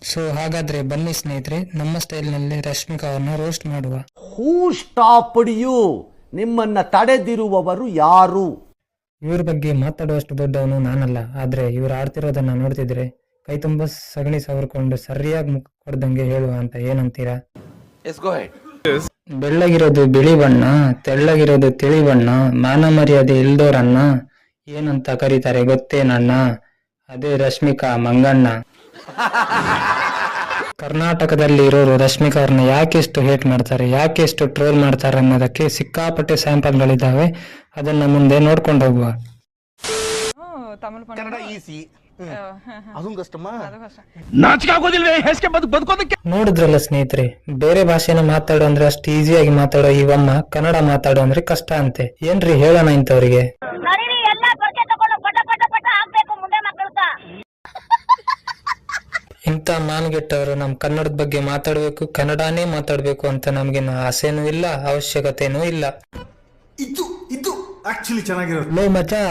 So ಹಾಗಾದ್ರೆ ಬನ್ನಿ ಸ್ನೇಹಿತರೆ, ನಮ್ಮ ಸ್ಟೈಲ್ನಲ್ಲಿ ರಶ್ಮಿಕಾ ಅವ್ರನ್ನ ರೋಸ್ಟ್ ಮಾಡುವ. ಹೂ ಸ್ಟಾಪ್ಡ್ ಯು? ನಿಮ್ಮನ್ನ ತಡೆದಿರುವವರು ಯಾರು? ಇವ್ರ ಬಗ್ಗೆ ಮಾತಾಡುವಷ್ಟು ದೊಡ್ಡವನು ನಾನಲ್ಲ, ಆದ್ರೆ ಇವ್ರು ಆಡ್ತಿರೋದನ್ನ ನೋಡ್ತಿದ್ರೆ ಕೈ ತುಂಬ ಸಗಣಿ ಸವರ್ಕೊಂಡು ಸರಿಯಾಗಿ ಮುಖ ಕೊಡ್ದಂಗೆ ಹೇಳುವ ಅಂತ ಏನಂತೀರಾ? ಬೆಳ್ಳಗಿರೋದು ಬಿಳಿ ಬಣ್ಣ, ತೆಳ್ಳಗಿರೋದು ತಿಳಿ ಬಣ್ಣ, ಮಾನ ಮರ್ಯಾದೆ ಇಲ್ದೋರನ್ನ ಏನಂತ ಕರೀತಾರೆ ಗೊತ್ತೇನಣ್ಣ? ಅದೇ ರಶ್ಮಿಕಾ ಮಂಗಣ್ಣ. ಕರ್ನಾಟಕದಲ್ಲಿ ಇರೋರು ರಶ್ಮಿಕಾ ಅವ್ರನ್ನ ಯಾಕೆಷ್ಟು ಹೇಟ್ ಮಾಡ್ತಾರೆ, ಯಾಕೆಷ್ಟು ಟ್ರೋಲ್ ಮಾಡ್ತಾರೆ ಅನ್ನೋದಕ್ಕೆ ಸಿಕ್ಕಾಪಟ್ಟೆ ಸ್ಯಾಂಪಲ್ಗಳಿದ್ದಾವೆ. ಅದನ್ನ ಮುಂದೆ ನೋಡ್ಕೊಂಡು ಹೋಗುವ. ನೋಡಿದ್ರಲ್ಲ ಸ್ನೇಹಿತರೆ, ಬೇರೆ ಭಾಷೆನ ಮಾತಾಡೋ ಅಂದ್ರೆ ಅಷ್ಟು ಈಸಿಯಾಗಿ ಮಾತಾಡೋ ಇವಮ್ಮ ಕನ್ನಡ ಮಾತಾಡೋ ಅಂದ್ರೆ ಕಷ್ಟ ಅಂತೆ. ಏನ್ರಿ ಹೇಳೋಣ ಇಂಥವ್ರಿಗೆ? ಇಂಥ ಮಾನ್ಗೆಟ್ಟವರು ನಮ್ ಕನ್ನಡದ ಬಗ್ಗೆ ಮಾತಾಡ್ಬೇಕು, ಕನ್ನಡನೇ ಮಾತಾಡ್ಬೇಕು ಅಂತ ನಮ್ಗೇನು ಆಸೆನೂ ಇಲ್ಲ, ಅವಶ್ಯಕತೆನೂ ಇಲ್ಲ. ಲೋ ಮಚಾ,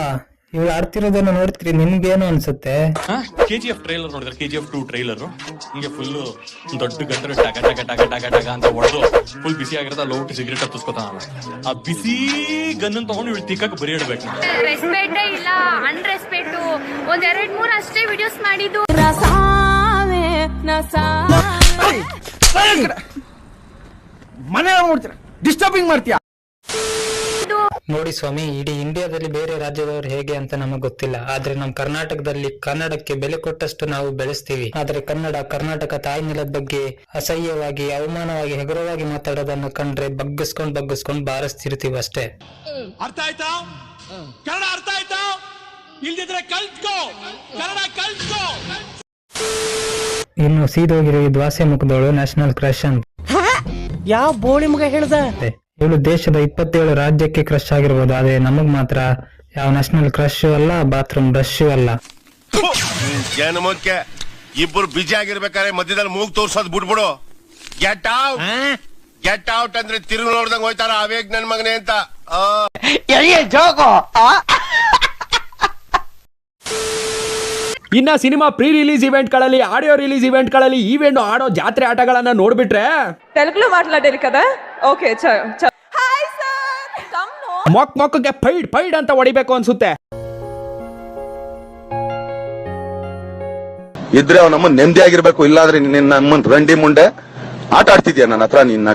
ಇವಳು ಆಡ್ತಿರೋದನ್ನ ನೋಡ್ತೀರಿ, ನಿಮ್ಗೇನು ಅನ್ಸುತ್ತೆ? KGF ಟ್ರೈಲರ್ ನೋಡಿದ್ರೆ KGF 2 ಟ್ರೈಲರ್ ಹಿಂಗೆ ಫುಲ್ ದೊಡ್ಡ ಗಂಟೆ ಟಗ ಟಗ ಟಗ ಟಗ ಟಗ ಅಂತ ಹೊಡೆದು ಫುಲ್ ಬಿಸಿ ಆಗಿರತ್ತ ಲೌಟ್ ಸಿಗರೇಟ್ ಹತ್ತಿಸ್ಕೊತಾನ. ಆ ಬಿಸಿ ಗನ್ನ ತಗೊಂಡು ಇವಳು ತಿಕ್ಕಕ್ಕೆ ಬರಿ ಇಡ್ಬೇಕು. ರೆಸ್ಪೆಕ್ಟೇ ಇಲ್ಲ, ಅನ್ರೆಸ್ಪೆಕ್ಟ್. ಒಂದ್ 2-3 ಅಷ್ಟೇ ವಿಡಿಯೋಸ್ ಮಾಡಿದ್ದು. ಮನೆ ನೋಡ್ತೀರ, ಡಿಸ್ಟರ್ಬಿಂಗ್ ಮಾಡ್ತೀಯ. ನೋಡಿ ಸ್ವಾಮಿ, ಇಡೀ ಇಂಡಿಯಾದಲ್ಲಿ ಬೇರೆ ರಾಜ್ಯದವರು ಹೇಗೆ ಅಂತ ನಮಗೆ ಗೊತ್ತಿಲ್ಲ, ಆದ್ರೆ ನಮ್ ಕರ್ನಾಟಕದಲ್ಲಿ ಕನ್ನಡಕ್ಕೆ ಬೆಲೆ ಕೊಟ್ಟಷ್ಟು ನಾವು ಬೆಳೆಸ್ತೀವಿ. ಆದ್ರೆ ಕರ್ನಾಟಕ ತಾಯಿ ನೆಲದ ಬಗ್ಗೆ ಅಸಹ್ಯವಾಗಿ, ಅವಮಾನವಾಗಿ, ಹೆಗರವಾಗಿ ಮಾತಾಡೋದನ್ನ ಕಂಡ್ರೆ ಬಗ್ಗಿಸ್ಕೊಂಡ್ ಬಾರಿಸ್ತಿರ್ತೀವಿ ಅಷ್ಟೇ. ಅರ್ಥ ಆಯ್ತಾ? ಕನ್ನಡ ಅರ್ಥ ಆಯ್ತಾ? ಇಲ್ದಿದ್ರೆ ಕಲ್ತ್ಕೋ, ಕನ್ನಡ ಕಲ್ತ್ಕೋ. ಇನ್ನು ಸೀದೋಗಿರೋ ಈ ದ್ವಾಸೆ ಮುಖದವಳು ನ್ಯಾಷನಲ್ ಕ್ರಶ್ ಅಂತ. ಯಾವ ಬೋಳಿ ಮುಗ ಹೇಳ್ದ? ಇವಳು ದೇಶದ 27 ರಾಜ್ಯಕ್ಕೆ ಕ್ರಶ್ ಆಗಿರ್ಬೋದು, ಆದ್ರೆ ನಮಗ್ ಮಾತ್ರ ಯಾವ ನ್ಯಾಷನಲ್ ಕ್ರಶ್ ಅಲ್ಲ, ಬಾತ್ರೂಮ್ ಬ್ರಷ್ ಅಲ್ಲ. ಏನು ಮುಖ್ಯ, ಇಬ್ಬರು ಬಿಜಿ ಆಗಿರ್ಬೇಕಾದ್ರೆ ಮಧ್ಯದಲ್ಲಿ ಮೂಗ್ ತೋರ್ಸೋದ್ ಬಿಟ್ಬಿಡು. ಗೆಟ್ ಔಟ್ ಅಂದ್ರೆ ತಿರುಗಿ ನೋಡ್ದಂಗ್ ಹೋಯ್ತಾರ ಅವೇಗ್ ನನ್ ಮಗನೇ ಅಂತ. ಇನ್ನ ಸಿನಿಮಾ ಪ್ರೀ ರಿಲೀಸ್ ಇವೆಂಟ್ ಗಳಲ್ಲಿ, ಆಡಿಯೋ ರಿಲೀಸ್ ಇವೆಂಟ್ ಗಳಲ್ಲಿ ಈವೆಂಟ್ ಆಡೋ ಜಾತ್ರೆ ಆಟಗಳನ್ನ ನೋಡ್ಬಿಟ್ರೆ తెలుగులో మాట్లాడారు కదా. ఓకే హాయ్ సర్ కమ్ నో ಮೊಕ್ಕಗೆ ಫೈಡ್ ಅಂತ ಹೊಡಿಬೇಕು ಅನ್ಸುತ್ತೆ. ಇದ್ರೆ ಅವ್ ನಮ್ಮ ನೆಮ್ಮದಿ ಆಗಿರ್ಬೇಕು, ಇಲ್ಲಾದ್ರೆ ನಿನ್ನ ನಮ್ಮನ್ ರಂಡಿ ಮುಂಡೆ ಆಟ ಆಡ್ತಿದ್ಯಾ ನನ್ನ ಹತ್ರ ನಿನ್ನ.